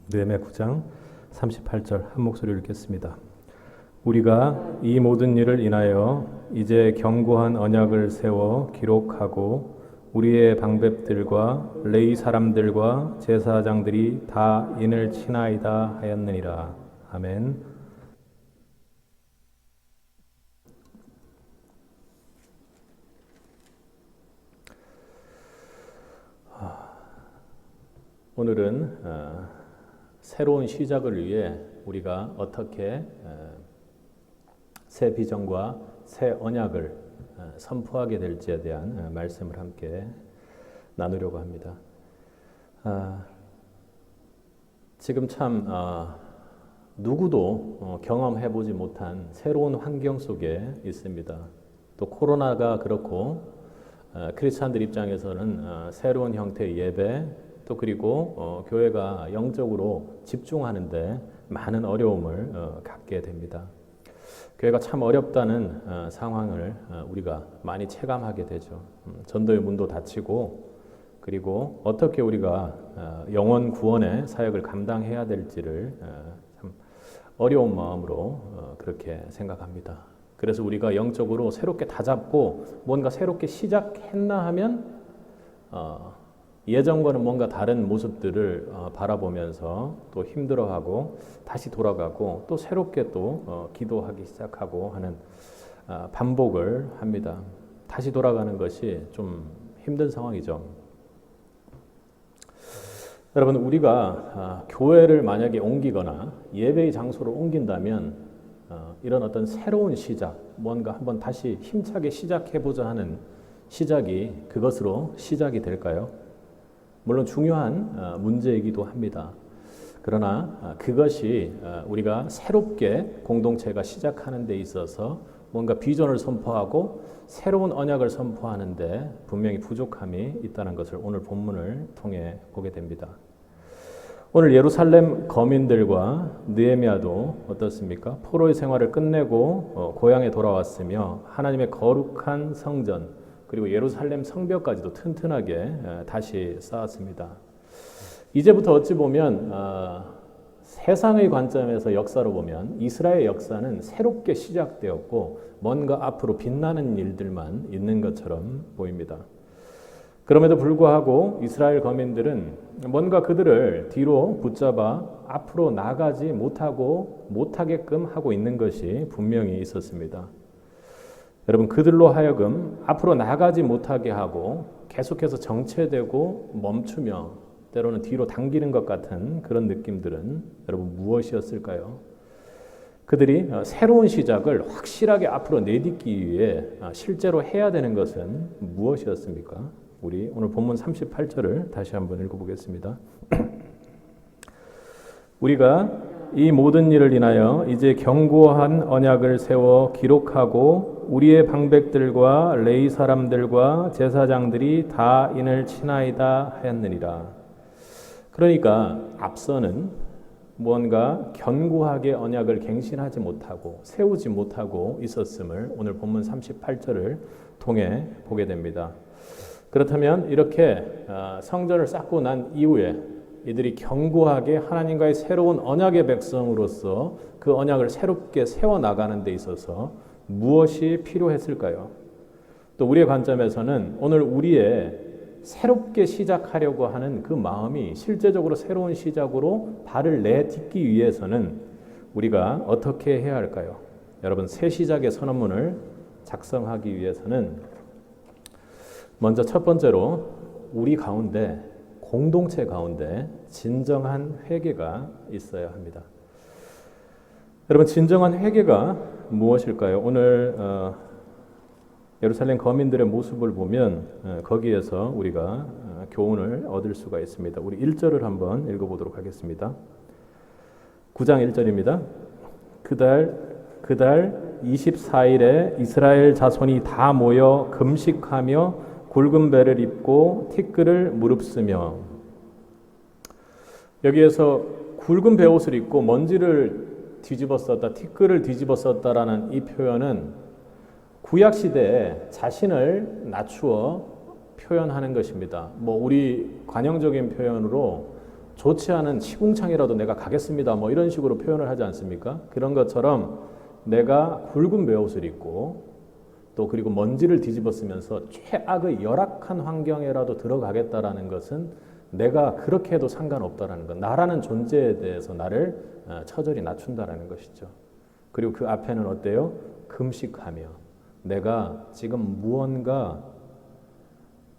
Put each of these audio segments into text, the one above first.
느헤미야 9장 38절 한 목소리로 읽겠습니다. 우리가 이 모든 일을 인하여 이제 견고한 언약을 세워 기록하고 우리의 방백들과 레위 사람들과 제사장들이 다 인을 치나이다 하였느니라. 아멘. 오늘은 새로운 시작을 위해 우리가 어떻게 새 비전과 새 언약을 선포하게 될지에 대한 말씀을 함께 나누려고 합니다. 지금 참 누구도 경험해보지 못한 새로운 환경 속에 있습니다. 또 코로나가 그렇고 크리스찬들 입장에서는 새로운 형태의 예배 또 그리고 교회가 영적으로 집중하는데 많은 어려움을 갖게 됩니다. 교회가 참 어렵다는 상황을 우리가 많이 체감하게 되죠. 전도의 문도 닫히고 그리고 어떻게 우리가 영혼 구원의 사역을 감당해야 될지를 참 어려운 마음으로 그렇게 생각합니다. 그래서 우리가 영적으로 새롭게 다잡고 뭔가 새롭게 시작했나 하면 예전과는 뭔가 다른 모습들을 바라보면서 또 힘들어하고 다시 돌아가고 또 새롭게 또 기도하기 시작하고 하는 반복을 합니다. 다시 돌아가는 것이 좀 힘든 상황이죠. 여러분, 우리가 교회를 만약에 옮기거나 예배의 장소를 옮긴다면 이런 어떤 새로운 시작, 뭔가 한번 다시 힘차게 시작해보자 하는 시작이 그것으로 시작이 될까요? 물론 중요한 문제이기도 합니다. 그러나 그것이 우리가 새롭게 공동체가 시작하는 데 있어서 뭔가 비전을 선포하고 새로운 언약을 선포하는 데 분명히 부족함이 있다는 것을 오늘 본문을 통해 보게 됩니다. 오늘 예루살렘 거민들과 느헤미야도 어떻습니까? 포로의 생활을 끝내고 고향에 돌아왔으며 하나님의 거룩한 성전 그리고 예루살렘 성벽까지도 튼튼하게 다시 쌓았습니다. 이제부터 어찌 보면 세상의 관점에서 역사로 보면 이스라엘 역사는 새롭게 시작되었고 뭔가 앞으로 빛나는 일들만 있는 것처럼 보입니다. 그럼에도 불구하고 이스라엘 거민들은 뭔가 그들을 뒤로 붙잡아 앞으로 나가지 못하게끔 하고 있는 것이 분명히 있었습니다. 여러분, 그들로 하여금 앞으로 나가지 못하게 하고 계속해서 정체되고 멈추며 때로는 뒤로 당기는 것 같은 그런 느낌들은 여러분 무엇이었을까요? 그들이 새로운 시작을 확실하게 앞으로 내딛기 위해 실제로 해야 되는 것은 무엇이었습니까? 우리 오늘 본문 38절을 다시 한번 읽어보겠습니다. 우리가 이 모든 일을 인하여 이제 견고한 언약을 세워 기록하고 우리의 방백들과 레위 사람들과 제사장들이 다 인을 치나이다 하였느니라. 그러니까 앞서는 무언가 견고하게 언약을 갱신하지 못하고 세우지 못하고 있었음을 오늘 본문 38절을 통해 보게 됩니다. 그렇다면 이렇게 성전을 쌓고 난 이후에 이들이 견고하게 하나님과의 새로운 언약의 백성으로서 그 언약을 새롭게 세워나가는 데 있어서 무엇이 필요했을까요? 또 우리의 관점에서는 오늘 우리의 새롭게 시작하려고 하는 그 마음이 실제적으로 새로운 시작으로 발을 내딛기 위해서는 우리가 어떻게 해야 할까요? 여러분, 새 시작의 선언문을 작성하기 위해서는 먼저 첫 번째로 우리 가운데 공동체 가운데 진정한 회개가 있어야 합니다. 여러분, 진정한 회개가 무엇일까요? 오늘 예루살렘 거민들의 모습을 보면 거기에서 우리가 교훈을 얻을 수가 있습니다. 우리 1절을 한번 읽어보도록 하겠습니다. 9장 1절입니다. 그달 24일에 이스라엘 자손이 다 모여 금식하며 굵은 배를 입고 티끌을 무릅쓰며. 여기에서 굵은 베옷을 입고 먼지를 뒤집어 썼다, 티끌을 뒤집어 썼다라는 이 표현은 구약 시대에 자신을 낮추어 표현하는 것입니다. 우리 관용적인 표현으로 좋지 않은 시궁창이라도 내가 가겠습니다. 뭐 이런 식으로 표현을 하지 않습니까? 그런 것처럼 내가 굵은 베옷을 입고 또 그리고 먼지를 뒤집어 쓰면서 최악의 열악한 환경에라도 들어가겠다라는 것은 내가 그렇게 해도 상관없다라는 것, 나라는 존재에 대해서 나를 처절히 낮춘다라는 것이죠. 그리고 그 앞에는 어때요? 금식하며 내가 지금 무언가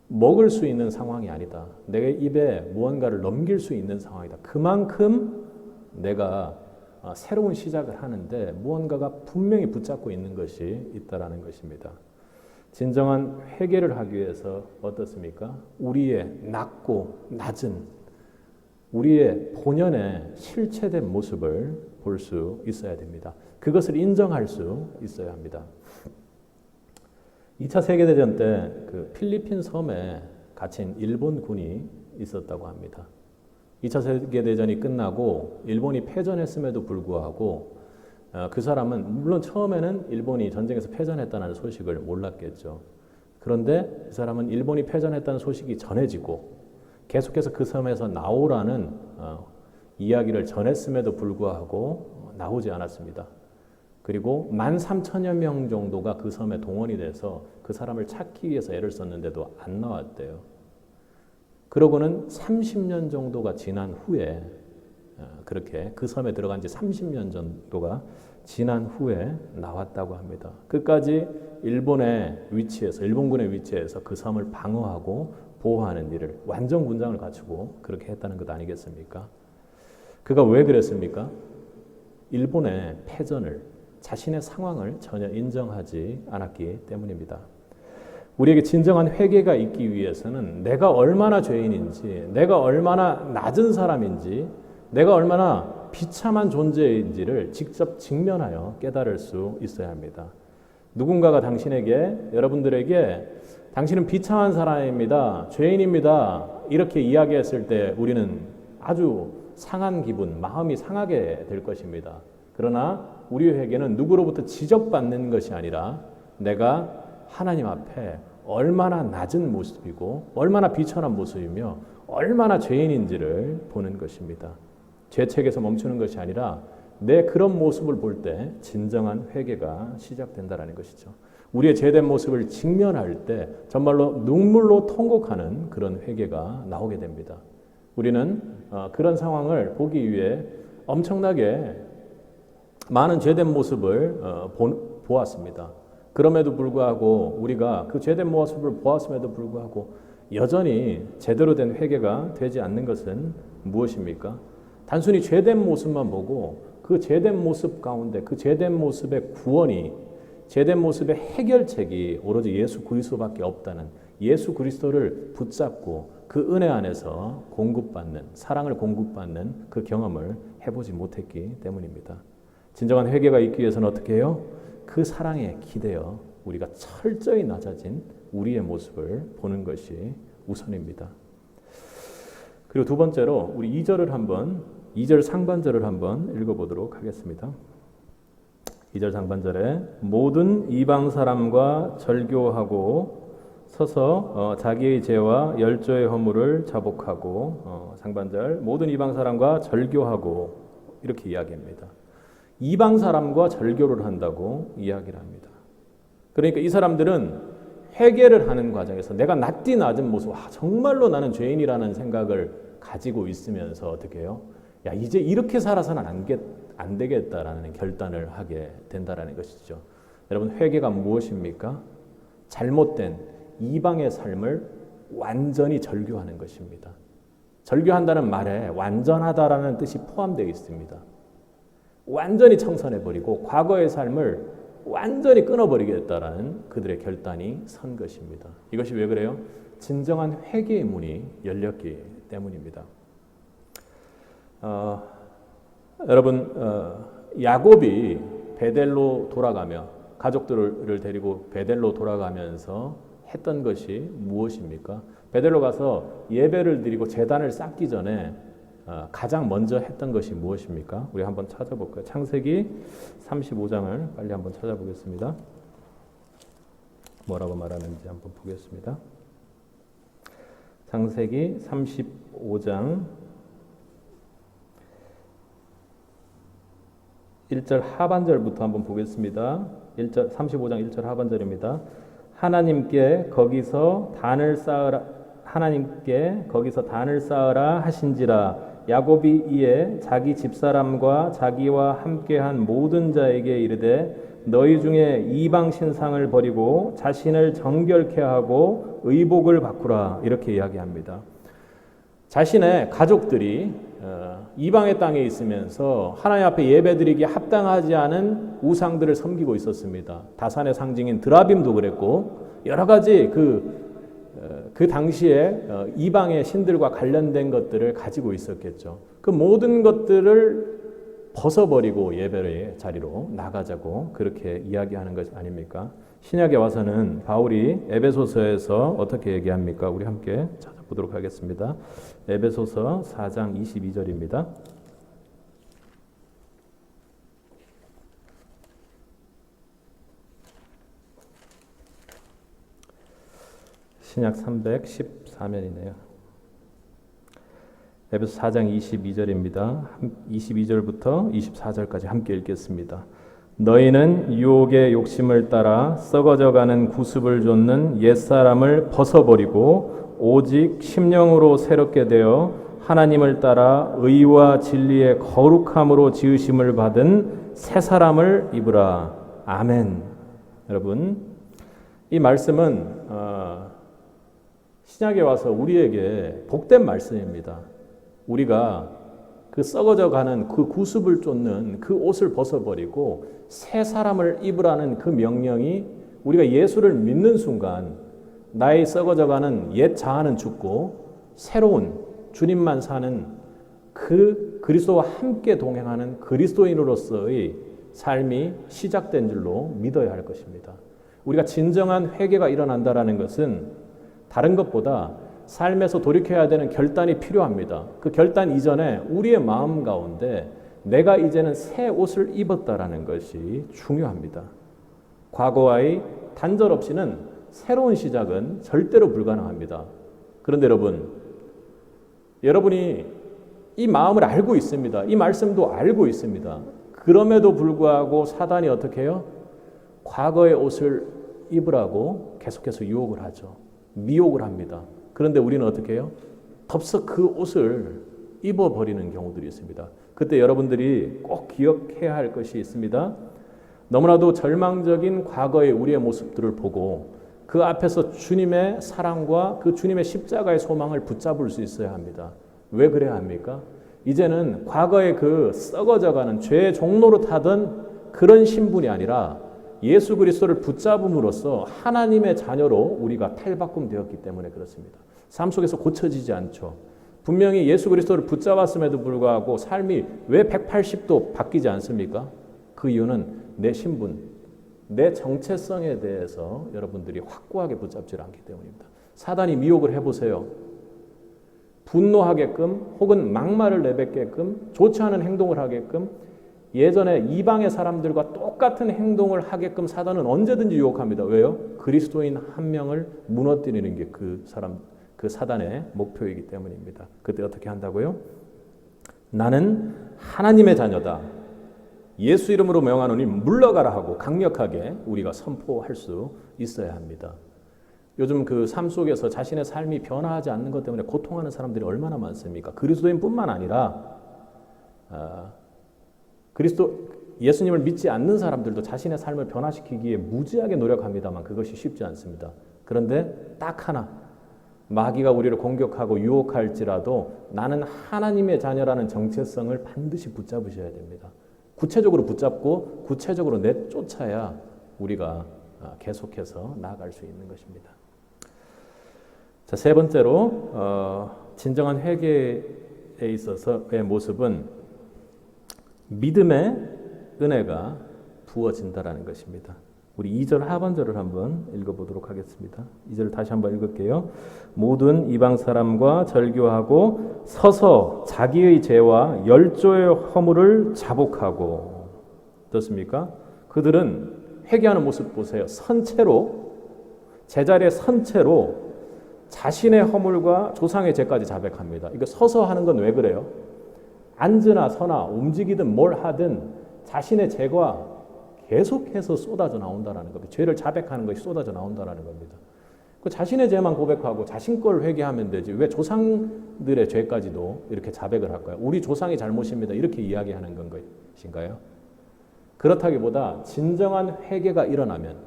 먹을 수 있는 상황이 아니다. 내 입에 무언가를 넘길 수 있는 상황이다. 그만큼 내가 새로운 시작을 하는데 무언가가 분명히 붙잡고 있는 것이 있다라는 것입니다. 진정한 회개를 하기 위해서 어떻습니까? 우리의 낮고 낮은 우리의 본연의 실체된 모습을 볼 수 있어야 됩니다. 그것을 인정할 수 있어야 합니다. 2차 세계대전 때 그 필리핀 섬에 갇힌 일본군이 있었다고 합니다. 2차 세계대전이 끝나고 일본이 패전했음에도 불구하고 그 사람은 물론 처음에는 일본이 전쟁에서 패전했다는 소식을 몰랐겠죠. 그런데 그 사람은 일본이 패전했다는 소식이 전해지고 계속해서 그 섬에서 나오라는 이야기를 전했음에도 불구하고 나오지 않았습니다. 그리고 13,000여 명 정도가 그 섬에 동원이 돼서 그 사람을 찾기 위해서 애를 썼는데도 안 나왔대요. 그러고는 30년 정도가 지난 후에 그렇게 그 섬에 들어간 지 30년 정도가 지난 후에 나왔다고 합니다. 끝까지 일본의 위치에서 일본군의 위치에서 그 섬을 방어하고 보호하는 일을 완전 군장을 갖추고 그렇게 했다는 것 아니겠습니까? 그가 왜 그랬습니까? 일본의 패전을 자신의 상황을 전혀 인정하지 않았기 때문입니다. 우리에게 진정한 회개가 있기 위해서는 내가 얼마나 죄인인지, 내가 얼마나 낮은 사람인지, 내가 얼마나 비참한 존재인지를 직접 직면하여 깨달을 수 있어야 합니다. 누군가가 당신에게, 여러분들에게 당신은 비참한 사람입니다, 죄인입니다 이렇게 이야기했을 때 우리는 아주 상한 기분, 마음이 상하게 될 것입니다. 그러나 우리의 회개는 누구로부터 지적받는 것이 아니라 내가 하나님 앞에 얼마나 낮은 모습이고 얼마나 비천한 모습이며 얼마나 죄인인지를 보는 것입니다. 죄책에서 멈추는 것이 아니라 내 그런 모습을 볼 때 진정한 회개가 시작된다는 것이죠. 우리의 죄된 모습을 직면할 때 정말로 눈물로 통곡하는 그런 회개가 나오게 됩니다. 우리는 그런 상황을 보기 위해 엄청나게 많은 죄된 모습을 보았습니다. 그럼에도 불구하고 우리가 그 죄된 모습을 보았음에도 불구하고 여전히 제대로 된 회개가 되지 않는 것은 무엇입니까? 단순히 죄된 모습만 보고 그 죄된 모습 가운데 그 죄된 모습의 구원이 죄된 모습의 해결책이 오로지 예수 그리스도밖에 없다는 예수 그리스도를 붙잡고 그 은혜 안에서 공급받는 사랑을 공급받는 그 경험을 해보지 못했기 때문입니다. 진정한 회개가 있기 위해서는 어떻게 해요? 그 사랑에 기대어 우리가 철저히 낮아진 우리의 모습을 보는 것이 우선입니다. 그리고 두 번째로 우리 2절 상반절을 한번 읽어보도록 하겠습니다. 2절 상반절에 모든 이방 사람과 절교하고 서서 자기의 죄와 열조의 허물을 자복하고 상반절 모든 이방 사람과 절교하고 이렇게 이야기합니다. 이방 사람과 절교를 한다고 이야기를 합니다. 그러니까 이 사람들은 회개를 하는 과정에서 내가 낮디 낮은 모습, 정말로 나는 죄인이라는 생각을 가지고 있으면서 어떻게 해요? 야, 이제 이렇게 살아서는 안 되겠다라는 결단을 하게 된다라는 것이죠. 여러분, 회개가 무엇입니까? 잘못된 이방의 삶을 완전히 절교하는 것입니다. 절교한다는 말에 완전하다라는 뜻이 포함되어 있습니다. 완전히 청산해버리고 과거의 삶을 완전히 끊어버리겠다라는 그들의 결단이 선 것입니다. 이것이 왜 그래요? 진정한 회개의 문이 열렸기 때문입니다. 여러분, 야곱이 베델로 돌아가며 가족들을 데리고 베델로 돌아가면서 했던 것이 무엇입니까? 베델로 가서 예배를 드리고 제단을 쌓기 전에 가장 먼저 했던 것이 무엇입니까? 우리 한번 찾아볼까요? 창세기 35장을 빨리 한번 찾아보겠습니다. 뭐라고 말하는지 한번 보겠습니다. 창세기 35장 1절 하반절부터 한번 보겠습니다. 35장 1절 하반절입니다. 하나님께 거기서 단을 쌓으라 하신지라. 야곱이 이에 자기 집사람과 자기와 함께한 모든 자에게 이르되 너희 중에 이방 신상을 버리고 자신을 정결케 하고 의복을 바꾸라. 이렇게 이야기합니다. 자신의 가족들이 이방의 땅에 있으면서 하나님 앞에 예배드리기에 합당하지 않은 우상들을 섬기고 있었습니다. 다산의 상징인 드라빔도 그랬고 여러 가지 그 당시에 이방의 신들과 관련된 것들을 가지고 있었겠죠. 그 모든 것들을 벗어버리고 예배의 자리로 나가자고 그렇게 이야기하는 것 아닙니까? 신약에 와서는 바울이 에베소서에서 어떻게 얘기합니까? 우리 함께 찾아보도록 하겠습니다. 에베소서 4장 22절입니다. 신약 314면이네요. 에베소 4장 22절입니다. 22절부터 24절까지 함께 읽겠습니다. 너희는 유혹의 욕심을 따라 썩어져가는 구습을 좇는 옛사람을 벗어버리고 오직 심령으로 새롭게 되어 하나님을 따라 의와 진리의 거룩함으로 지으심을 받은 새 사람을 입으라. 아멘. 여러분, 이 말씀은 신약에 와서 우리에게 복된 말씀입니다. 우리가 그 썩어져 가는 그 구습을 쫓는 그 옷을 벗어버리고 새 사람을 입으라는 그 명령이 우리가 예수를 믿는 순간 나의 썩어져 가는 옛 자아는 죽고 새로운 주님만 사는 그 그리스도와 함께 동행하는 그리스도인으로서의 삶이 시작된 줄로 믿어야 할 것입니다. 우리가 진정한 회개가 일어난다는 것은 다른 것보다 삶에서 돌이켜야 되는 결단이 필요합니다. 그 결단 이전에 우리의 마음 가운데 내가 이제는 새 옷을 입었다라는 것이 중요합니다. 과거와의 단절 없이는 새로운 시작은 절대로 불가능합니다. 그런데 여러분이 이 마음을 알고 있습니다. 이 말씀도 알고 있습니다. 그럼에도 불구하고 사단이 어떻게 해요? 과거의 옷을 입으라고 계속해서 유혹을 하죠. 미혹을 합니다. 그런데 우리는 어떻게 해요? 덥석 그 옷을 입어버리는 경우들이 있습니다. 그때 여러분들이 꼭 기억해야 할 것이 있습니다. 너무나도 절망적인 과거의 우리의 모습들을 보고 그 앞에서 주님의 사랑과 그 주님의 십자가의 소망을 붙잡을 수 있어야 합니다. 왜 그래야 합니까? 이제는 과거의 그 썩어져가는 죄의 종로로 타던 그런 신분이 아니라 예수 그리스도를 붙잡음으로써 하나님의 자녀로 우리가 탈바꿈되었기 때문에 그렇습니다. 삶 속에서 고쳐지지 않죠. 분명히 예수 그리스도를 붙잡았음에도 불구하고 삶이 왜 180도 바뀌지 않습니까? 그 이유는 내 신분, 내 정체성에 대해서 여러분들이 확고하게 붙잡지 않기 때문입니다. 사단이 미혹을 해보세요. 분노하게끔 혹은 막말을 내뱉게끔 좋지 않은 행동을 하게끔 예전에 이방의 사람들과 똑같은 행동을 하게끔 사단은 언제든지 유혹합니다. 왜요? 그리스도인 한 명을 무너뜨리는 게 그 사단의 목표이기 때문입니다. 그때 어떻게 한다고요? 나는 하나님의 자녀다. 예수 이름으로 명하노니 물러가라 하고 강력하게 우리가 선포할 수 있어야 합니다. 요즘 그 삶 속에서 자신의 삶이 변화하지 않는 것 때문에 고통하는 사람들이 얼마나 많습니까? 그리스도인뿐만 아니라 예수님을 믿지 않는 사람들도 자신의 삶을 변화시키기에 무지하게 노력합니다만 그것이 쉽지 않습니다. 그런데 딱 하나, 마귀가 우리를 공격하고 유혹할지라도 나는 하나님의 자녀라는 정체성을 반드시 붙잡으셔야 됩니다. 구체적으로 붙잡고 구체적으로 내쫓아야 우리가 계속해서 나아갈 수 있는 것입니다. 자, 세 번째로 진정한 회개에 있어서의 모습은 믿음의 은혜가 부어진다라는 것입니다. 우리 2절 하반절을 한번 읽어보도록 하겠습니다. 2절 다시 한번 읽을게요. 모든 이방 사람과 절교하고 서서 자기의 죄와 열조의 허물을 자복하고 어떻습니까? 그들은 회개하는 모습 보세요. 선체로 제자리에 선체로 자신의 허물과 조상의 죄까지 자백합니다. 이거 서서 하는 건 왜 그래요? 앉으나 서나 움직이든 뭘 하든 자신의 죄가 계속해서 쏟아져 나온다라는 겁니다. 죄를 자백하는 것이 쏟아져 나온다라는 겁니다. 그 자신의 죄만 고백하고 자신 걸 회개하면 되지 왜 조상들의 죄까지도 이렇게 자백을 할까요? 우리 조상이 잘못입니다. 이렇게 이야기하는 것인가요? 그렇다기보다 진정한 회개가 일어나면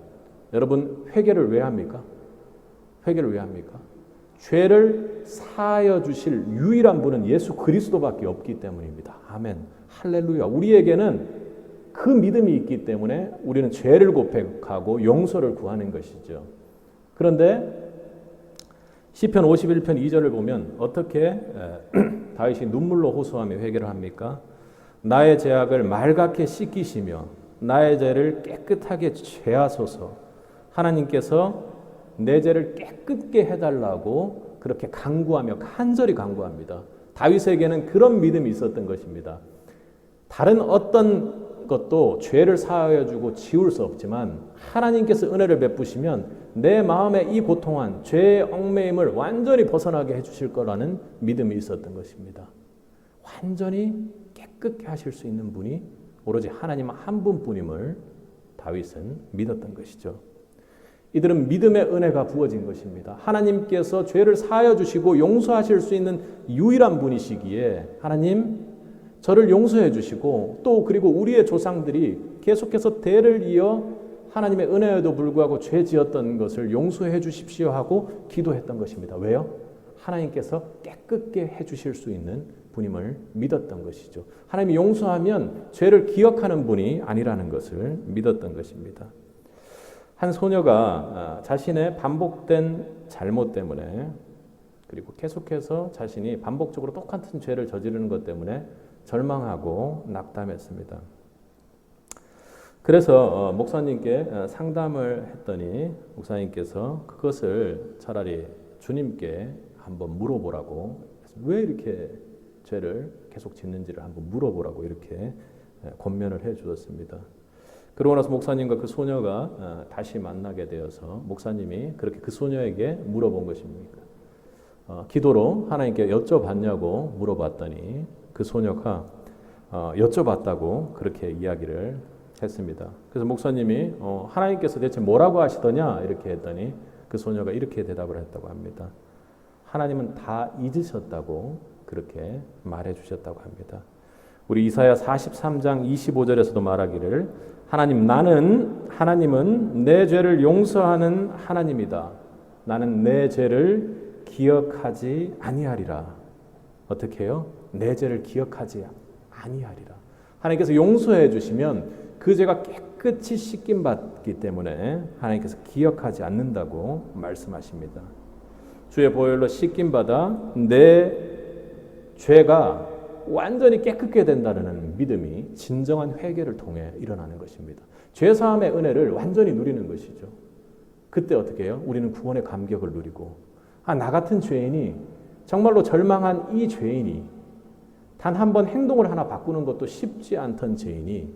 여러분 회개를 왜 합니까? 회개를 왜 합니까? 죄를 사하여 주실 유일한 분은 예수 그리스도밖에 없기 때문입니다. 아멘. 할렐루야. 우리에게는 그 믿음이 있기 때문에 우리는 죄를 고백하고 용서를 구하는 것이죠. 그런데 시편 51편 2절을 보면 어떻게 다윗이 눈물로 호소하며 회개를 합니까? 나의 죄악을 말갛게 씻기시며 나의 죄를 깨끗하게 죄하소서. 하나님께서 내 죄를 깨끗게 해달라고 그렇게 간구하며 간절히 간구합니다. 다윗에게는 그런 믿음이 있었던 것입니다. 다른 어떤 것도 죄를 사하여 주고 지울 수 없지만 하나님께서 은혜를 베푸시면 내 마음의 이 고통한 죄의 얽매임을 완전히 벗어나게 해주실 거라는 믿음이 있었던 것입니다. 완전히 깨끗게 하실 수 있는 분이 오로지 하나님 한 분뿐임을 다윗은 믿었던 것이죠. 이들은 믿음의 은혜가 부어진 것입니다. 하나님께서 죄를 사하여 주시고 용서하실 수 있는 유일한 분이시기에 하나님 저를 용서해 주시고 또 그리고 우리의 조상들이 계속해서 대를 이어 하나님의 은혜에도 불구하고 죄 지었던 것을 용서해 주십시오 하고 기도했던 것입니다. 왜요? 하나님께서 깨끗게 해 주실 수 있는 분임을 믿었던 것이죠. 하나님이 용서하면 죄를 기억하는 분이 아니라는 것을 믿었던 것입니다. 한 소녀가 자신의 반복된 잘못 때문에 그리고 계속해서 자신이 반복적으로 똑같은 죄를 저지르는 것 때문에 절망하고 낙담했습니다. 그래서 목사님께 상담을 했더니 목사님께서 그것을 차라리 주님께 한번 물어보라고 왜 이렇게 죄를 계속 짓는지를 한번 물어보라고 이렇게 권면을 해 주었습니다. 그러고 나서 목사님과 그 소녀가 다시 만나게 되어서 목사님이 그렇게 그 소녀에게 물어본 것입니까? 기도로 하나님께 여쭤봤냐고 물어봤더니 그 소녀가 여쭤봤다고 그렇게 이야기를 했습니다. 그래서 목사님이 하나님께서 대체 뭐라고 하시더냐 이렇게 했더니 그 소녀가 이렇게 대답을 했다고 합니다. 하나님은 다 잊으셨다고 그렇게 말해 주셨다고 합니다. 우리 이사야 43장 25절에서도 말하기를 하나님은 내 죄를 용서하는 하나님이다. 나는 내 죄를 기억하지 아니하리라. 어떻게 해요? 내 죄를 기억하지 아니하리라. 하나님께서 용서해 주시면 그 죄가 깨끗이 씻김 받기 때문에 하나님께서 기억하지 않는다고 말씀하십니다. 주의 보혈로 씻김 받아 내 죄가 완전히 깨끗게 된다는 믿음이 진정한 회개를 통해 일어나는 것입니다. 죄사함의 은혜를 완전히 누리는 것이죠. 그때 어떻게 해요? 우리는 구원의 감격을 누리고 나 같은 죄인이 정말로 절망한 이 죄인이 단 한 번 행동을 하나 바꾸는 것도 쉽지 않던 죄인이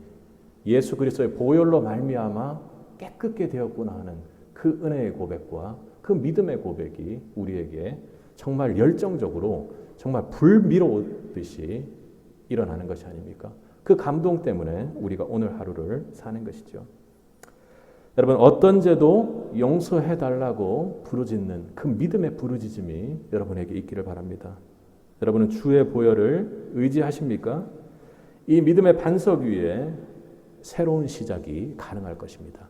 예수 그리스도의 보혈로 말미암아 깨끗게 되었구나 하는 그 은혜의 고백과 그 믿음의 고백이 우리에게 정말 열정적으로 정말 불미로듯이 일어나는 것이 아닙니까? 그 감동 때문에 우리가 오늘 하루를 사는 것이죠. 여러분 어떤 죄도 용서해달라고 부르짖는 그 믿음의 부르짖음이 여러분에게 있기를 바랍니다. 여러분은 주의 보혈을 의지하십니까? 이 믿음의 반석 위에 새로운 시작이 가능할 것입니다.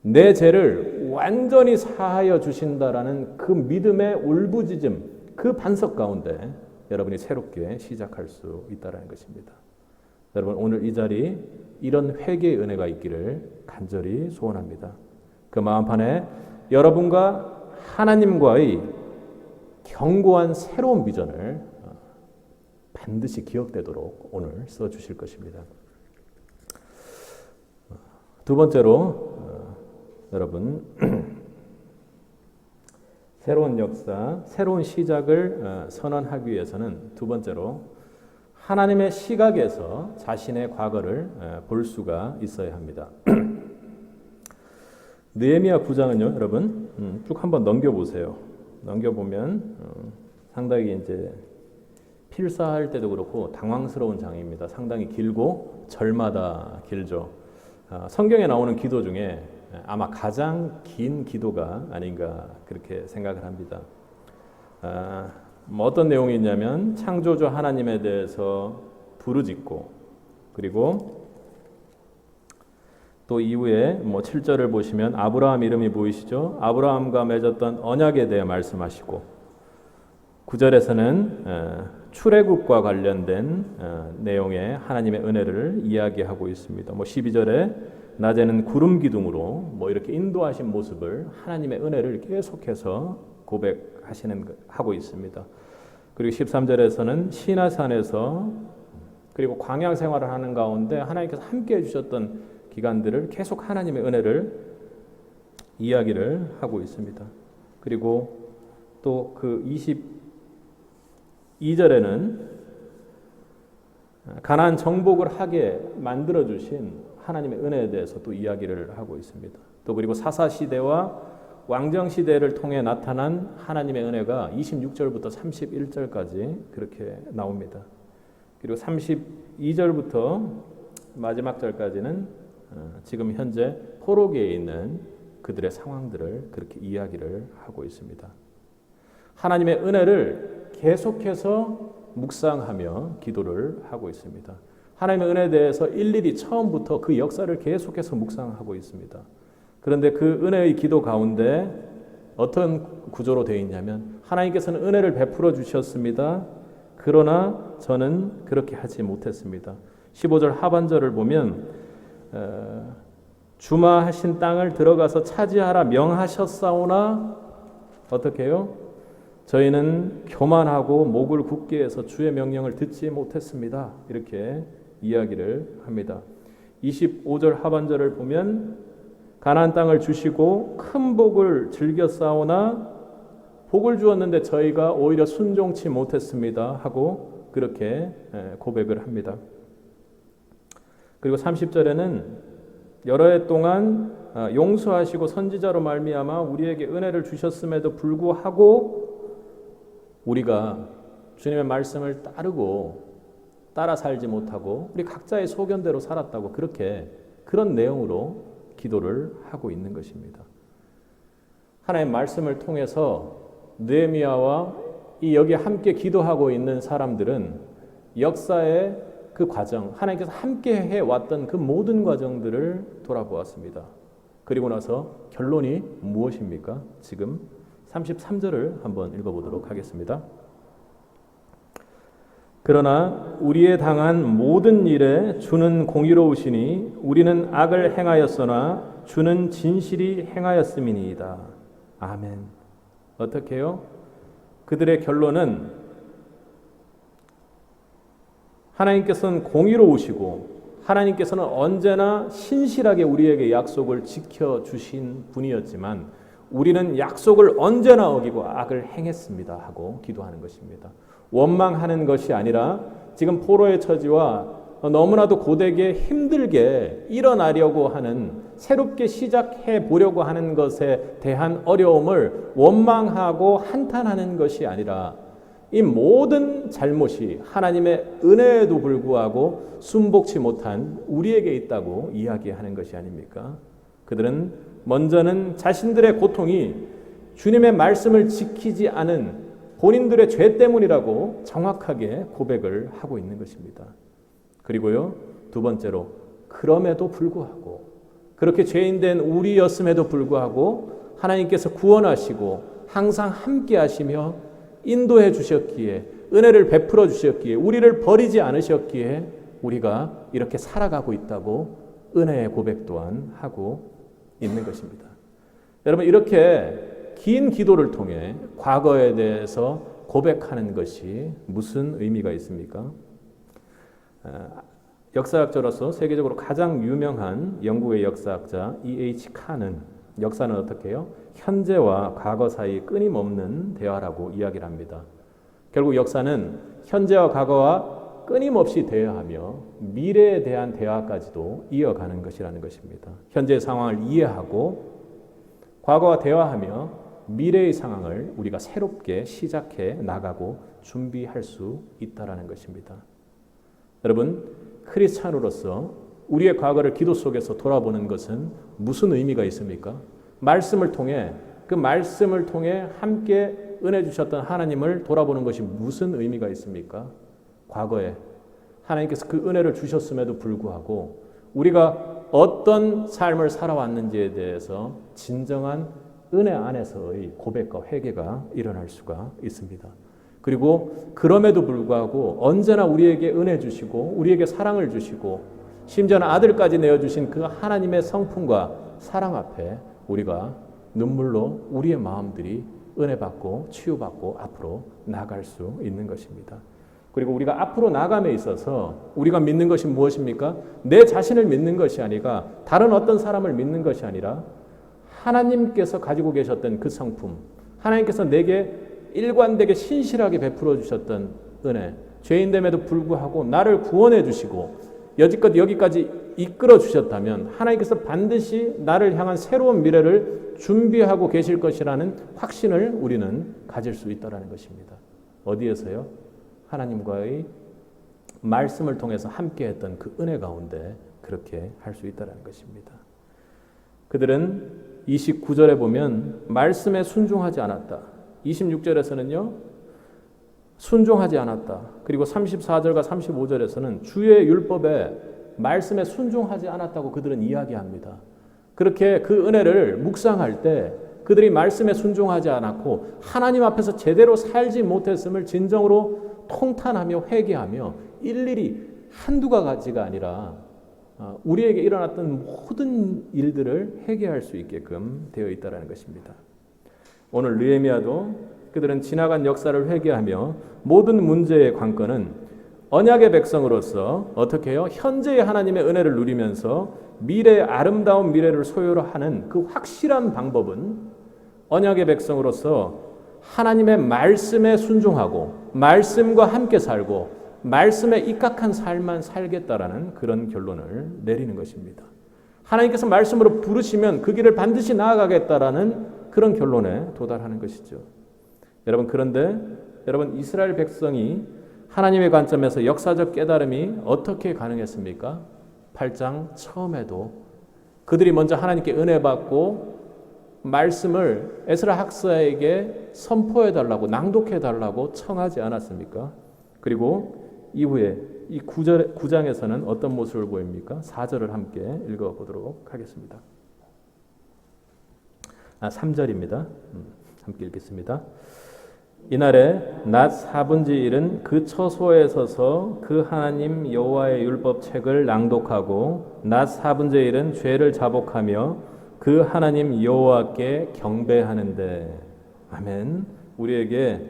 내 죄를 완전히 사하여 주신다라는 그 믿음의 울부짖음 그 반석 가운데 여러분이 새롭게 시작할 수 있다는 것입니다. 여러분 오늘 이 자리 이런 회개의 은혜가 있기를 간절히 소원합니다. 그 마음판에 여러분과 하나님과의 견고한 새로운 비전을 반드시 기억되도록 오늘 써주실 것입니다. 두 번째로 여러분 새로운 역사, 새로운 시작을 선언하기 위해서는 두 번째로 하나님의 시각에서 자신의 과거를 볼 수가 있어야 합니다. 느헤미야 9장은요, 여러분 쭉 한번 넘겨보세요. 넘겨보면 상당히 이제 필사할 때도 그렇고 당황스러운 장입니다. 상당히 길고 절마다 길죠. 성경에 나오는 기도 중에 아마 가장 긴 기도가 아닌가 그렇게 생각을 합니다. 어떤 내용이 있냐면 창조주 하나님에 대해서 부르짖고, 그리고 또 이후에 7절을 보시면 아브라함 이름이 보이시죠? 아브라함과 맺었던 언약에 대해 말씀하시고, 9절에서는 출애굽과 관련된 내용의 하나님의 은혜를 이야기하고 있습니다. 12절에 낮에는 구름 기둥으로 이렇게 인도하신 모습을, 하나님의 은혜를 계속해서 하고 있습니다. 그리고 13절에서는 시나산에서, 그리고 광야 생활을 하는 가운데 하나님께서 함께 해주셨던 기간들을 계속 하나님의 은혜를 이야기를 하고 있습니다. 그리고 또 그 22절에는 가나안 정복을 하게 만들어 주신 하나님의 은혜에 대해서 또 이야기를 하고 있습니다. 또 그리고 사사 시대와 왕정 시대를 통해 나타난 하나님의 은혜가 26절부터 31절까지 그렇게 나옵니다. 그리고 32절부터 마지막 절까지는 지금 현재 포로기에 있는 그들의 상황들을 그렇게 이야기를 하고 있습니다. 하나님의 은혜를 계속해서 묵상하며 기도를 하고 있습니다. 하나님의 은혜에 대해서 일일이 처음부터 그 역사를 계속해서 묵상하고 있습니다. 그런데 그 은혜의 기도 가운데 어떤 구조로 되어 있냐면, 하나님께서는 은혜를 베풀어 주셨습니다. 그러나 저는 그렇게 하지 못했습니다. 15절 하반절을 보면 주마하신 땅을 들어가서 차지하라 명하셨사오나 어떻게 해요? 저희는 교만하고 목을 굳게 해서 주의 명령을 듣지 못했습니다. 이렇게 이야기를 합니다. 25절 하반절을 보면 가나안 땅을 주시고 큰 복을 즐겼사오나 복을 주었는데 저희가 오히려 순종치 못했습니다 하고 그렇게 고백을 합니다. 그리고 30절에는 여러 해 동안 용서하시고 선지자로 말미암아 우리에게 은혜를 주셨음에도 불구하고 우리가 주님의 말씀을 따라 살지 못하고 우리 각자의 소견대로 살았다고, 그런 내용으로 기도를 하고 있는 것입니다. 하나님의 말씀을 통해서 느헤미야와 여기 함께 기도하고 있는 사람들은 역사의 그 과정, 하나님께서 함께 해왔던 그 모든 과정들을 돌아보았습니다. 그리고 나서 결론이 무엇입니까? 지금 33절을 한번 읽어보도록 하겠습니다. 그러나 우리의 당한 모든 일에 주는 공의로우시니 우리는 악을 행하였으나 주는 진실이 행하였음이니이다. 아멘. 어떻게 해요? 그들의 결론은 하나님께서는 공의로우시고 하나님께서는 언제나 신실하게 우리에게 약속을 지켜주신 분이었지만 우리는 약속을 언제나 어기고 악을 행했습니다 하고 기도하는 것입니다. 원망하는 것이 아니라 지금 포로의 처지와 너무나도 고되게 힘들게 일어나려고 하는, 새롭게 시작해 보려고 하는 것에 대한 어려움을 원망하고 한탄하는 것이 아니라 이 모든 잘못이 하나님의 은혜에도 불구하고 순복치 못한 우리에게 있다고 이야기하는 것이 아닙니까? 그들은 먼저는 자신들의 고통이 주님의 말씀을 지키지 않은 본인들의 죄 때문이라고 정확하게 고백을 하고 있는 것입니다. 그리고요, 두 번째로, 그럼에도 불구하고, 그렇게 죄인된 우리였음에도 불구하고 하나님께서 구원하시고 항상 함께 하시며 인도해 주셨기에, 은혜를 베풀어 주셨기에, 우리를 버리지 않으셨기에 우리가 이렇게 살아가고 있다고 은혜의 고백 또한 하고 있는 것입니다. 여러분, 이렇게 긴 기도를 통해 과거에 대해서 고백하는 것이 무슨 의미가 있습니까? 역사학자로서 세계적으로 가장 유명한 영국의 역사학자 E.H. 칸은 역사는 어떻게 해요? 현재와 과거 사이 끊임없는 대화라고 이야기를 합니다. 결국 역사는 현재와 과거와 끊임없이 대화하며 미래에 대한 대화까지도 이어가는 것이라는 것입니다. 현재의 상황을 이해하고 과거와 대화하며 미래의 상황을 우리가 새롭게 시작해 나가고 준비할 수 있다라는 것입니다. 여러분, 크리스찬으로서 우리의 과거를 기도 속에서 돌아보는 것은 무슨 의미가 있습니까? 말씀을 통해 그 말씀을 통해 함께 은혜 주셨던 하나님을 돌아보는 것이 무슨 의미가 있습니까? 과거에 하나님께서 그 은혜를 주셨음에도 불구하고 우리가 어떤 삶을 살아왔는지에 대해서 진정한 은혜 안에서의 고백과 회개가 일어날 수가 있습니다. 그리고 그럼에도 불구하고 언제나 우리에게 은혜 주시고 우리에게 사랑을 주시고 심지어는 아들까지 내어주신 그 하나님의 성품과 사랑 앞에 우리가 눈물로 우리의 마음들이 은혜받고 치유받고 앞으로 나아갈 수 있는 것입니다. 그리고 우리가 앞으로 나감에 있어서 우리가 믿는 것이 무엇입니까? 내 자신을 믿는 것이 아니라 다른 어떤 사람을 믿는 것이 아니라 하나님께서 가지고 계셨던 그 성품, 하나님께서 내게 일관되게 신실하게 베풀어 주셨던 은혜, 죄인됨에도 불구하고 나를 구원해 주시고 여지껏 여기까지 이끌어 주셨다면 하나님께서 반드시 나를 향한 새로운 미래를 준비하고 계실 것이라는 확신을 우리는 가질 수 있다는 것입니다. 어디에서요? 하나님과의 말씀을 통해서 함께했던 그 은혜 가운데 그렇게 할 수 있다는 것입니다. 그들은 29절에 보면 말씀에 순종하지 않았다. 26절에서는요. 순종하지 않았다. 그리고 34절과 35절에서는 주의 율법에 말씀에 순종하지 않았다고 그들은 이야기합니다. 그렇게 그 은혜를 묵상할 때 그들이 말씀에 순종하지 않았고 하나님 앞에서 제대로 살지 못했음을 진정으로 통탄하며 회개하며 일일이 한두 가지가 아니라 우리에게 일어났던 모든 일들을 회개할 수 있게끔 되어 있다는 것입니다. 오늘 느헤미야도 그들은 지나간 역사를 회개하며 모든 문제의 관건은 언약의 백성으로서 어떻게 해요? 현재의 하나님의 은혜를 누리면서 미래의 아름다운 미래를 소유로 하는 그 확실한 방법은 언약의 백성으로서 하나님의 말씀에 순종하고 말씀과 함께 살고 말씀에 입각한 삶만 살겠다라는 그런 결론을 내리는 것입니다. 하나님께서 말씀으로 부르시면 그 길을 반드시 나아가겠다라는 그런 결론에 도달하는 것이죠. 여러분, 그런데 여러분, 이스라엘 백성이 하나님의 관점에서 역사적 깨달음이 어떻게 가능했습니까? 8장 처음에도 그들이 먼저 하나님께 은혜 받고 말씀을 에스라 학사에게 선포해달라고 낭독해달라고 청하지 않았습니까? 그리고 이후에 이 9장에서는 어떤 모습을 보입니까? 4절을 함께 읽어보도록 하겠습니다. 3절입니다. 함께 읽겠습니다. 이날에 낮 4분의 1은 그 처소에 서서 그 하나님 여호와의 율법책을 낭독하고 낮 4분의 1은 죄를 자복하며 그 하나님 여호와께 경배하는데. 아멘. 우리에게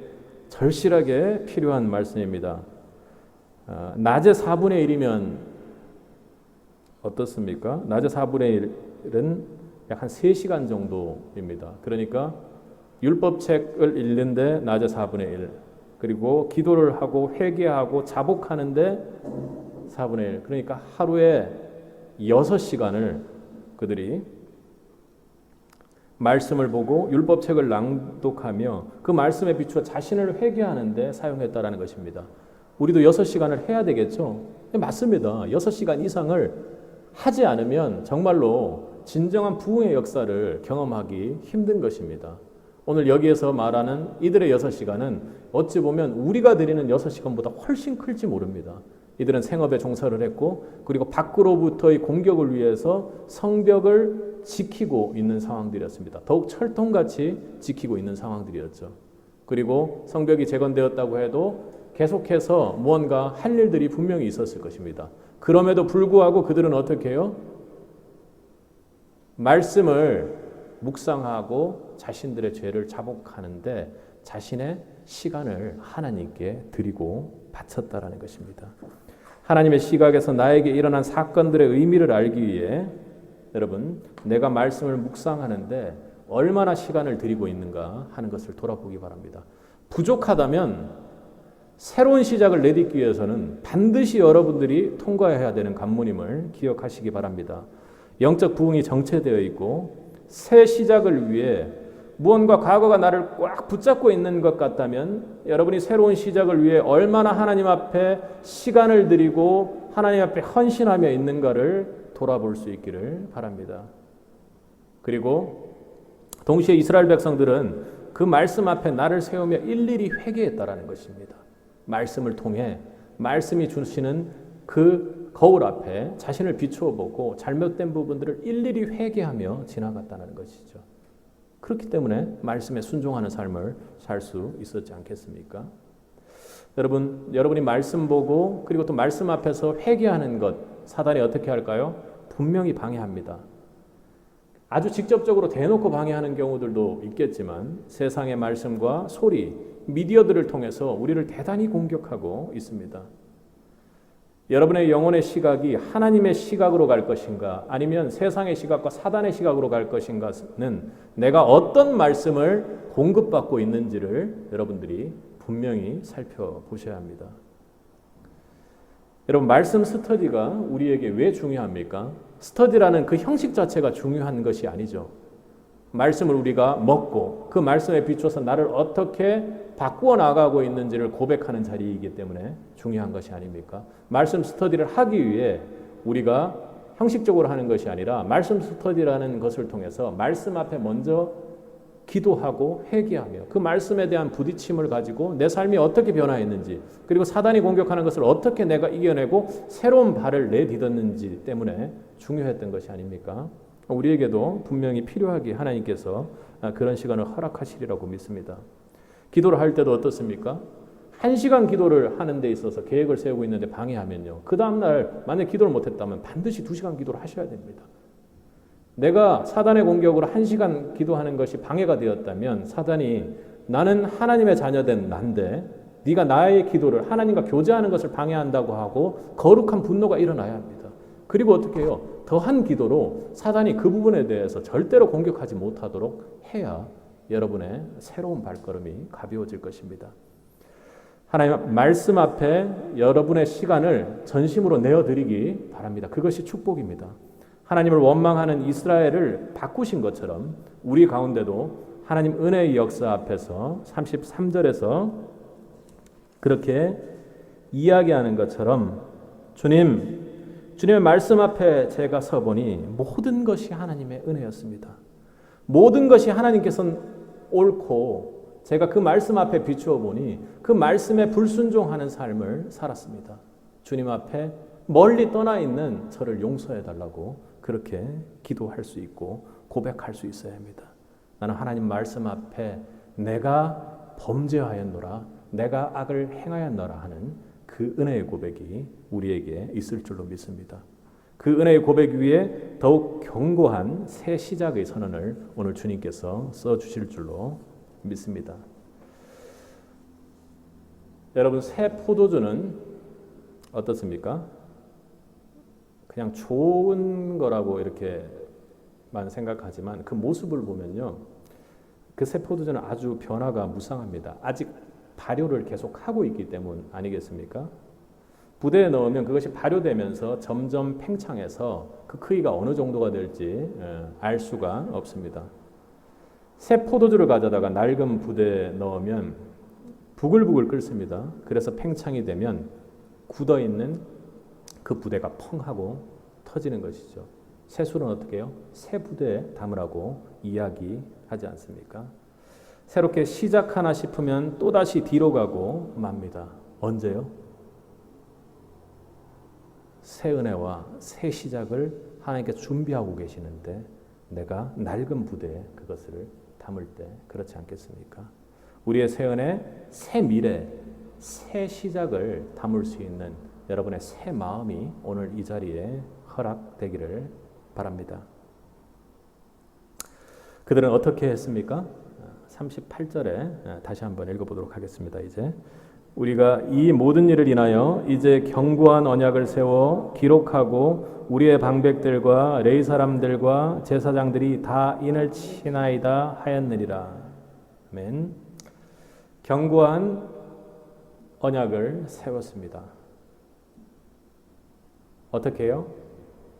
절실하게 필요한 말씀입니다. 낮에 4분의 1이면 어떻습니까? 낮에 4분의 1은 약 한 3시간 정도입니다. 그러니까 율법책을 읽는데 낮에 4분의 1, 그리고 기도를 하고 회개하고 자복하는데 4분의 1, 그러니까 하루에 6시간을 그들이 말씀을 보고 율법책을 낭독하며 그 말씀에 비추어 자신을 회개하는데 사용했다라는 것입니다. 우리도 6시간을 해야 되겠죠? 맞습니다. 6시간 이상을 하지 않으면 정말로 진정한 부흥의 역사를 경험하기 힘든 것입니다. 오늘 여기에서 말하는 이들의 6시간은 어찌 보면 우리가 드리는 6시간보다 훨씬 클지 모릅니다. 이들은 생업에 종사를 했고 그리고 밖으로부터의 공격을 위해서 성벽을 지키고 있는 상황들이었습니다. 더욱 철통같이 지키고 있는 상황들이었죠. 그리고 성벽이 재건되었다고 해도 계속해서 무언가 할 일들이 분명히 있었을 것입니다. 그럼에도 불구하고 그들은 어떻게 해요? 말씀을 묵상하고 자신들의 죄를 자복하는데 자신의 시간을 하나님께 드리고 바쳤다라는 것입니다. 하나님의 시각에서 나에게 일어난 사건들의 의미를 알기 위해 여러분, 내가 말씀을 묵상하는데 얼마나 시간을 드리고 있는가 하는 것을 돌아보기 바랍니다. 부족하다면 새로운 시작을 내딛기 위해서는 반드시 여러분들이 통과해야 되는 관문임을 기억하시기 바랍니다. 영적 부흥이 정체되어 있고 새 시작을 위해 무언가 과거가 나를 꽉 붙잡고 있는 것 같다면 여러분이 새로운 시작을 위해 얼마나 하나님 앞에 시간을 들이고 하나님 앞에 헌신하며 있는가를 돌아볼 수 있기를 바랍니다. 그리고 동시에 이스라엘 백성들은 그 말씀 앞에 나를 세우며 일일이 회개했다라는 것입니다. 말씀을 통해 말씀이 주시는 그 거울 앞에 자신을 비추어 보고 잘못된 부분들을 일일이 회개하며 지나갔다는 것이죠. 그렇기 때문에 말씀에 순종하는 삶을 살 수 있었지 않겠습니까? 여러분이 말씀 보고 그리고 또 말씀 앞에서 회개하는 것, 사단이 어떻게 할까요? 분명히 방해합니다. 아주 직접적으로 대놓고 방해하는 경우들도 있겠지만 세상의 말씀과 소리, 미디어들을 통해서 우리를 대단히 공격하고 있습니다. 여러분의 영혼의 시각이 하나님의 시각으로 갈 것인가 아니면 세상의 시각과 사단의 시각으로 갈 것인가는 내가 어떤 말씀을 공급받고 있는지를 여러분들이 분명히 살펴보셔야 합니다. 여러분, 말씀 스터디가 우리에게 왜 중요합니까? 스터디라는 그 형식 자체가 중요한 것이 아니죠. 말씀을 우리가 먹고 그 말씀에 비춰서 나를 어떻게 바꾸어 나가고 있는지를 고백하는 자리이기 때문에 중요한 것이 아닙니까? 말씀 스터디를 하기 위해 우리가 형식적으로 하는 것이 아니라 말씀 스터디라는 것을 통해서 말씀 앞에 먼저 기도하고 회개하며 그 말씀에 대한 부딪힘을 가지고 내 삶이 어떻게 변화했는지 그리고 사단이 공격하는 것을 어떻게 내가 이겨내고 새로운 발을 내딛었는지 때문에 중요했던 것이 아닙니까? 우리에게도 분명히 필요하게 하나님께서 그런 시간을 허락하시리라고 믿습니다. 기도를 할 때도 어떻습니까? 1시간 기도를 하는 데 있어서 계획을 세우고 있는데 방해하면요. 그 다음날 만약 기도를 못했다면 반드시 2시간 기도를 하셔야 됩니다. 내가 사단의 공격으로 1시간 기도하는 것이 방해가 되었다면 사단이 나는 하나님의 자녀된 난데 네가 나의 기도를 하나님과 교제하는 것을 방해한다고 하고 거룩한 분노가 일어나야 합니다. 그리고 어떻게 해요? 더한 기도로 사단이 그 부분에 대해서 절대로 공격하지 못하도록 해야 여러분의 새로운 발걸음이 가벼워질 것입니다. 하나님 말씀 앞에 여러분의 시간을 전심으로 내어드리기 바랍니다. 그것이 축복입니다. 하나님을 원망하는 이스라엘을 바꾸신 것처럼 우리 가운데도 하나님 은혜의 역사 앞에서 33절에서 그렇게 이야기하는 것처럼 주님의 말씀 앞에 제가 서보니 모든 것이 하나님의 은혜였습니다. 모든 것이 하나님께서는 옳고 제가 그 말씀 앞에 비추어 보니 그 말씀에 불순종하는 삶을 살았습니다. 주님 앞에 멀리 떠나 있는 저를 용서해 달라고 그렇게 기도할 수 있고 고백할 수 있어야 합니다. 나는 하나님 말씀 앞에 내가 범죄하였노라, 내가 악을 행하였노라 하는 그 은혜의 고백이 우리에게 있을 줄로 믿습니다. 그 은혜의 고백 위에 더욱 견고한 새 시작의 선언을 오늘 주님께서 써주실 줄로 믿습니다. 여러분, 새 포도주는 어떻습니까? 그냥 좋은 거라고 이렇게만 생각하지만 그 모습을 보면요, 그 새 포도주는 아주 변화가 무쌍합니다. 아직 발효를 계속 하고 있기 때문 아니겠습니까? 부대에 넣으면 그것이 발효되면서 점점 팽창해서 그 크기가 어느 정도가 될지 알 수가 없습니다. 새 포도주를 가져다가 낡은 부대에 넣으면 부글부글 끓습니다. 그래서 팽창이 되면 굳어있는 그 부대가 펑 하고 터지는 것이죠. 새 술은 어떻게 해요? 새 부대에 담으라고 이야기하지 않습니까? 새롭게 시작하나 싶으면 또다시 뒤로 가고 맙니다. 언제요? 새 은혜와 새 시작을 하나님께 준비하고 계시는데 내가 낡은 부대에 그것을 담을 때 그렇지 않겠습니까? 우리의 새 은혜, 새 미래, 새 시작을 담을 수 있는 여러분의 새 마음이 오늘 이 자리에 허락되기를 바랍니다. 그들은 어떻게 했습니까? 38절에 다시 한번 읽어보도록 하겠습니다. 이제 우리가 이 모든 일을 인하여 이제 견고한 언약을 세워 기록하고 우리의 방백들과 레위 사람들과 제사장들이 다 인을 치나이다 하였느니라. 아멘. 견고한 언약을 세웠습니다. 어떻게 해요?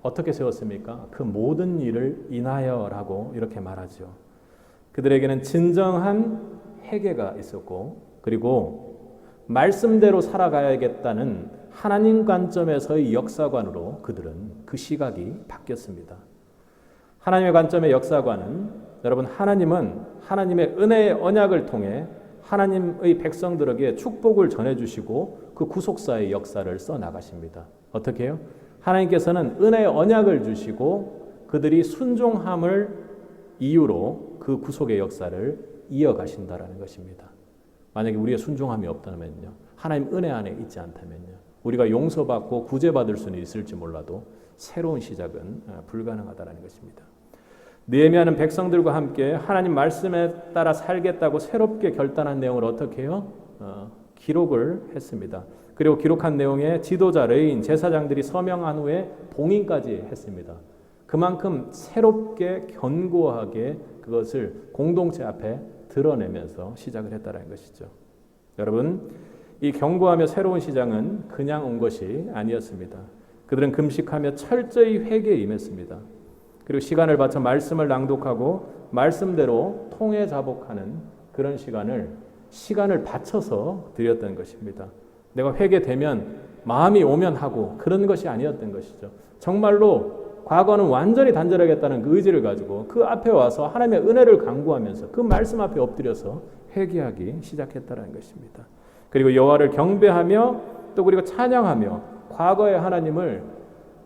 어떻게 세웠습니까? 그 모든 일을 인하여라고 이렇게 말하죠. 그들에게는 진정한 회개가 있었고, 그리고 말씀대로 살아가야겠다는 하나님 관점에서의 역사관으로 그들은 그 시각이 바뀌었습니다. 하나님의 관점의 역사관은, 여러분, 하나님은 하나님의 은혜의 언약을 통해 하나님의 백성들에게 축복을 전해주시고 그 구속사의 역사를 써나가십니다. 어떻게 해요? 하나님께서는 은혜의 언약을 주시고 그들이 순종함을 이유로 그 구속의 역사를 이어가신다라는 것입니다. 만약에 우리의 순종함이 없다면요, 하나님 은혜 안에 있지 않다면요, 우리가 용서받고 구제받을 수는 있을지 몰라도 새로운 시작은 불가능하다는 것입니다. 느헤미야는 백성들과 함께 하나님 말씀에 따라 살겠다고 새롭게 결단한 내용을 어떻게 해요? 기록을 했습니다. 그리고 기록한 내용에 지도자, 레위인, 제사장들이 서명한 후에 봉인까지 했습니다. 그만큼 새롭게 견고하게 그것을 공동체 앞에 드러내면서 시작을 했다는 것이죠. 여러분, 이 견고하며 새로운 시작은 그냥 온 것이 아니었습니다. 그들은 금식하며 철저히 회개에 임했습니다. 그리고 시간을 바쳐 말씀을 낭독하고 말씀대로 통해 자복하는 그런 시간을 바쳐서 드렸던 것입니다. 내가 회개되면 마음이 오면 하고 그런 것이 아니었던 것이죠. 정말로 과거는 완전히 단절하겠다는 그 의지를 가지고 그 앞에 와서 하나님의 은혜를 강구하면서 그 말씀 앞에 엎드려서 회개하기 시작했다는 것입니다. 그리고 여호와를 경배하며 또 그리고 찬양하며 과거의 하나님을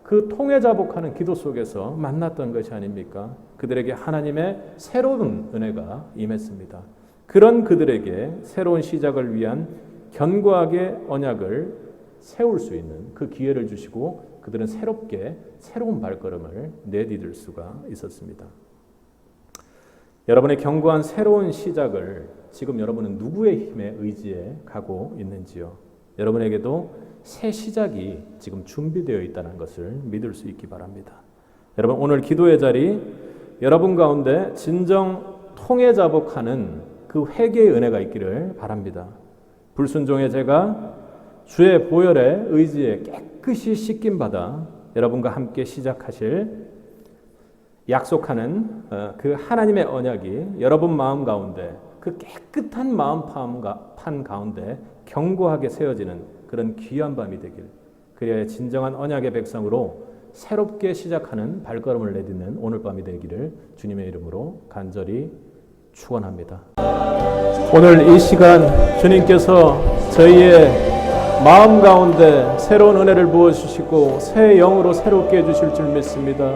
그 통회자복하는 기도 속에서 만났던 것이 아닙니까? 그들에게 하나님의 새로운 은혜가 임했습니다. 그런 그들에게 새로운 시작을 위한 견고하게 언약을 세울 수 있는 그 기회를 주시고 그들은 새로운 발걸음을 내디딜 수가 있었습니다. 여러분의 견고한 새로운 시작을 지금 여러분은 누구의 힘에 의지해 가고 있는지요? 여러분에게도 새 시작이 지금 준비되어 있다는 것을 믿을 수 있기 바랍니다. 여러분, 오늘 기도의 자리, 여러분 가운데 진정 통회자복하는 그 회개의 은혜가 있기를 바랍니다. 불순종의 죄가 주의 보혈의 의지에 깨끗이 씻김 받아 여러분과 함께 시작하실 약속하는 그 하나님의 언약이 여러분 마음 가운데, 그 깨끗한 마음판 가운데 견고하게 세워지는 그런 귀한 밤이 되길, 그래야 진정한 언약의 백성으로 새롭게 시작하는 발걸음을 내딛는 오늘 밤이 되기를 주님의 이름으로 간절히 축원합니다. 오늘 이 시간 주님께서 저희의 마음 가운데 새로운 은혜를 부어주시고 새 영으로 새롭게 해주실 줄 믿습니다.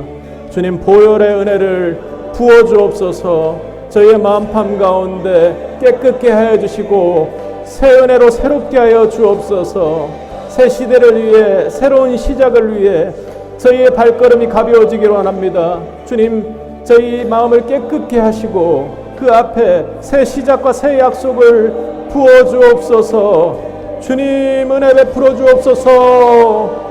주님, 보혈의 은혜를 부어주옵소서. 저희의 마음판 가운데 깨끗게 하여 주시고 새 은혜로 새롭게 하여 주옵소서. 새 시대를 위해, 새로운 시작을 위해 저희의 발걸음이 가벼워지기를 원합니다. 주님, 저희 마음을 깨끗게 하시고 그 앞에 새 시작과 새 약속을 부어 주옵소서. 주님, 은혜 베풀어 주옵소서.